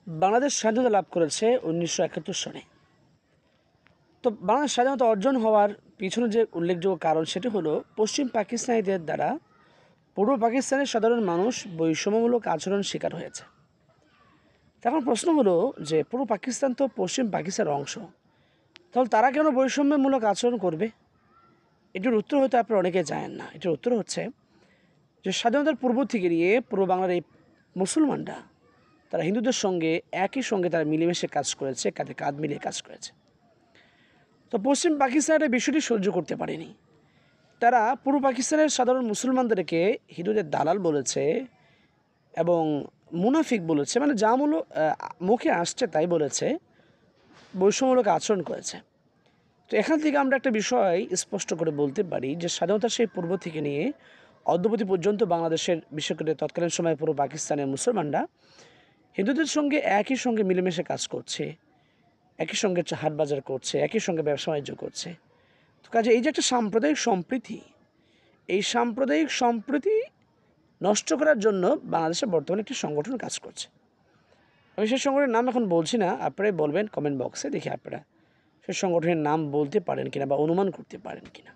বাংলাদেশ স্বাধীনতা লাভ করেছে 1971 সনে। তো বাংলাদেশ স্বাধীনতা অর্জন হওয়ার পিছনে যে উল্লেখযোগ্য কারণ সেটি হলো পশ্চিম পাকিস্তানিদের দ্বারা পূর্ব পাকিস্তানের সাধারণ মানুষ বৈষম্যমূলক আচরণ শিকার হয়েছে। এখন প্রশ্ন হলো যে পূর্ব পাকিস্তান তো পশ্চিম পাকিস্তানের অংশ, তাহলে তারা কেন বৈষম্যমূলক আচরণ করবে? এটির উত্তর হয়তো আপনারা অনেকে জানেন না। এটির উত্তর হচ্ছে যে স্বাধীনতার পূর্ব থেকে নিয়ে পূর্ব বাংলার এই মুসলমানরা তারা হিন্দুদের সঙ্গে একই সঙ্গে তারা মিলেমিশে কাজ করেছে, কাঁধে কাঁধ মিলিয়ে কাজ করেছে। তো পশ্চিম পাকিস্তানের বিষয়টি সহ্য করতে পারেনি। তারা পূর্ব পাকিস্তানের সাধারণ মুসলমানদেরকে হিন্দুদের দালাল বলেছে এবং মুনাফিক বলেছে, মানে যা মুখে আসছে তাই বলেছে, বৈষম্যমূলক আচরণ করেছে। তো এখান থেকে আমরা একটা বিষয় স্পষ্ট করে বলতে পারি যে স্বাধীনতার সেই পূর্ব থেকে নিয়ে অদ্যবধি পর্যন্ত বাংলাদেশের, বিশেষ করে তৎকালীন সময়ে পূর্ব পাকিস্তানের মুসলমানরা হিন্দুদের সঙ্গে একই সঙ্গে মিলেমিশে কাজ করছে, একই সঙ্গে হাট বাজার করছে, একই সঙ্গে ব্যবসা বাণিজ্য করছে। তো কাজে এই যে একটা সাম্প্রদায়িক সম্প্রীতি, এই সাম্প্রদায়িক সম্প্রীতি নষ্ট করার জন্য বাংলাদেশে বর্তমানে একটি সংগঠন কাজ করছে। আমি সেই সংগঠনের নাম এখন বলছি না, আপনারাই বলবেন কমেন্ট বক্সে, দেখি আপনারা সেই সংগঠনের নাম বলতে পারেন কিনা বা অনুমান করতে পারেন কিনা।